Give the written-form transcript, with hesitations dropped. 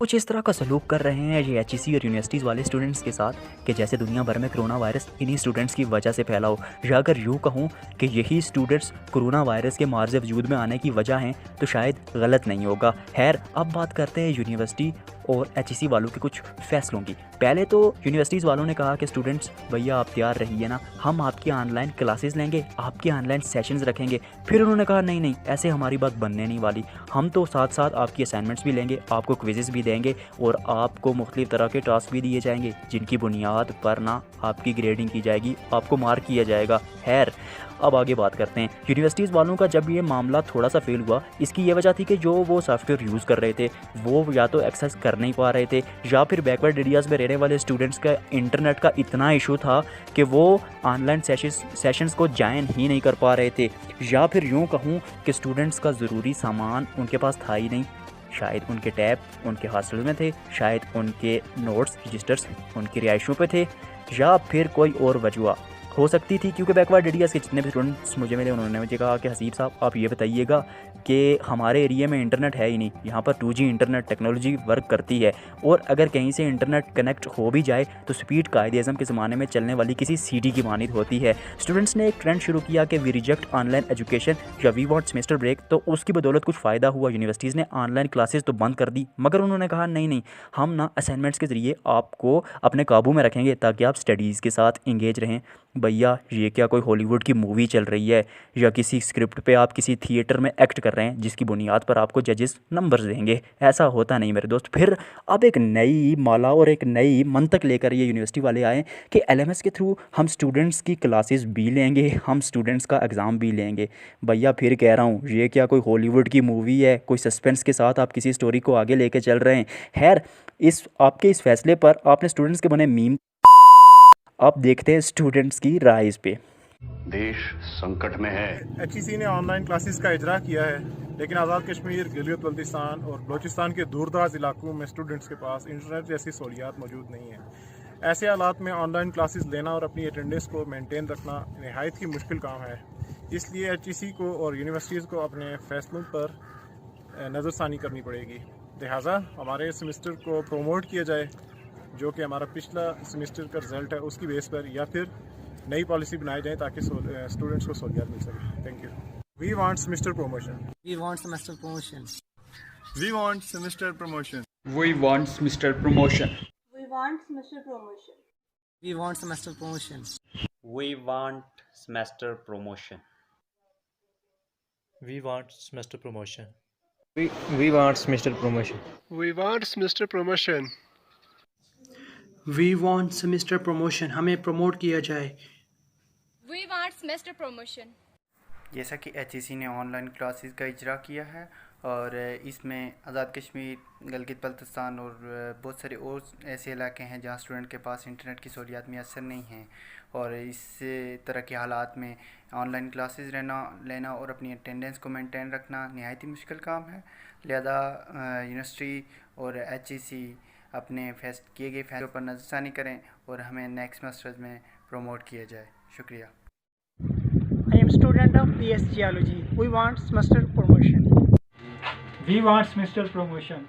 कुछ इस तरह का सलूक कर रहे हैं ये एचईसी और यूनिवर्सिटीज़ वाले स्टूडेंट्स के साथ कि जैसे दुनिया भर में कोरोना वायरस इन्हीं स्टूडेंट्स की वजह से फैला हो, या अगर यूँ कहूँ कि यही स्टूडेंट्स कोरोना वायरस के मार्ज वजूद में आने की वजह हैं तो शायद गलत नहीं होगा। खैर, अब बात करते हैं यूनिवर्सिटी और एचईसी वालों के कुछ फैसलों की। पहले तो यूनिवर्सिटीज़ वालों ने कहा कि स्टूडेंट्स भैया आप तैयार रहिए ना, हम आपकी ऑनलाइन क्लासेस लेंगे, आपकी ऑनलाइन सेशंस रखेंगे। फिर उन्होंने कहा नहीं नहीं, ऐसे हमारी बात बनने नहीं वाली, हम तो साथ साथ आपकी असाइनमेंट्स भी लेंगे, आपको क्विजेस भी देंगे और आपको मुख्तलिफ तरह के टास्क भी दिए जाएंगे जिनकी बुनियाद पर ना आपकी ग्रेडिंग की जाएगी, आपको मार्क किया जाएगा। खैर, अब आगे बात करते हैं। यूनिवर्सिटीज़ वालों का जब ये मामला थोड़ा सा फेल हुआ, इसकी ये वजह थी कि जो वो सॉफ्टवेयर यूज़ कर रहे थे वो या तो एक्सेस कर नहीं पा रहे थे, या फिर बैकवर्ड एरियाज़ में रहने वाले स्टूडेंट्स का इंटरनेट का इतना इशू था कि वो ऑनलाइन सेशंस को ज्वाइन ही नहीं कर पा रहे थे, या फिर यूँ कहूँ कि स्टूडेंट्स का ज़रूरी सामान उनके पास था ही नहीं। शायद उनके टैब उनके हॉस्टल में थे, शायद उनके नोट्स रजिस्टर्स उनकी रिहाइशों पे थे, या फिर कोई और वजह हो सकती थी। क्योंकि बैकवर्ड एरियाज़ के जितने भी स्टूडेंट्स मुझे मिले उन्होंने मुझे कहा कि हसीब साहब आप ये बताइएगा कि हमारे एरिया में इंटरनेट है ही नहीं, यहाँ पर 2G इंटरनेट टेक्नोलॉजी वर्क करती है, और अगर कहीं से इंटरनेट कनेक्ट हो भी जाए तो स्पीड कायदे-ए-आज़म के ज़माने में चलने वाली किसी CD की मानित होती है। स्टूडेंट्स ने एक ट्रेंड शुरू किया कि वी रिजेक्ट ऑनलाइन एजुकेशन या वी वांट सेमेस्टर ब्रेक, तो उसकी बदौलत कुछ फ़ायदा हुआ। यूनिवर्सिटीज़ ने ऑनलाइन क्लासेस तो बंद कर दी, मगर उन्होंने कहा नहीं नहीं, हम ना असाइनमेंट्स के ज़रिए आपको अपने काबू में रखेंगे ताकि आप स्टडीज़ के साथ इंगेज रहें। भैया ये क्या कोई हॉलीवुड की मूवी चल रही है, या किसी स्क्रिप्ट पे आप किसी थिएटर में एक्ट कर रहे हैं जिसकी बुनियाद पर आपको जजेस नंबर्स देंगे? ऐसा होता नहीं मेरे दोस्त। फिर अब एक नई माला और एक नई मंतक लेकर ये यूनिवर्सिटी वाले आए कि LMS के थ्रू हम स्टूडेंट्स की क्लासेस भी लेंगे, हम स्टूडेंट्स का एग्ज़ाम भी लेंगे। भैया फिर कह रहा हूँ, ये क्या कोई हॉलीवुड की मूवी है? कोई सस्पेंस के साथ आप किसी स्टोरी को आगे लेके चल रहे हैं? खैर, इस आपके इस फैसले पर आपने स्टूडेंट्स के बने मीम, अब देखते हैं स्टूडेंट्स की राय इस पे। देश संकट में है। एचईसी ने ऑनलाइन क्लासेस का इजरा किया है, लेकिन आज़ाद कश्मीर, गिलगित बल्तिस्तान और बलूचिस्तान के दूर दराज इलाकों में स्टूडेंट्स के पास इंटरनेट जैसी सहूलियात मौजूद नहीं है। ऐसे हालात में ऑनलाइन क्लासेस लेना और अपनी अटेंडेंस को मेंटेन रखना नहायत ही मुश्किल काम है। इसलिए एचईसी को और यूनिवर्सिटीज़ को अपने फैसलों पर नज़रसानी करनी पड़ेगी। लिहाजा हमारे सेमेस्टर को प्रोमोट किया जाए, जो कि हमारा पिछला सेमेस्टर का रिज़ल्ट है उसकी बेस पर, या फिर नई पॉलिसी बनाई जाए ताकि स्टूडेंट्स को सहूलियत मिल सके। Thank you. We want semester promotion. We want semester promotion. We want semester promotion. We want semester promotion. We want semester promotion. We want semester promotion. We want semester promotion. We want semester promotion. We want semester promotion. We want semester promotion. We want semester promotion, हमें promote किया जाए। We want semester promotion. जैसा कि HEC ने online classes का इजरा किया है और इसमें आज़ाद कश्मीर, गिलगित बल्तिस्तान और बहुत सारे और ऐसे इलाके हैं जहां स्टूडेंट के पास इंटरनेट की सहूलियात मैसर नहीं हैं, और इस तरह के हालात में ऑनलाइन क्लासेस लेना और अपनी अटेंडेंस को मेंटेन रखना नहायत ही मुश्किल काम है। लिहाजा यूनिवर्सिटी और एचईसी अपने किए गए फैसलों पर नज़रसानी करें और हमें नेक्स्ट सेमेस्टर्स में प्रमोट किया जाए। शुक्रिया। I am student of PS Geology. We want semester promotion. We want semester promotion.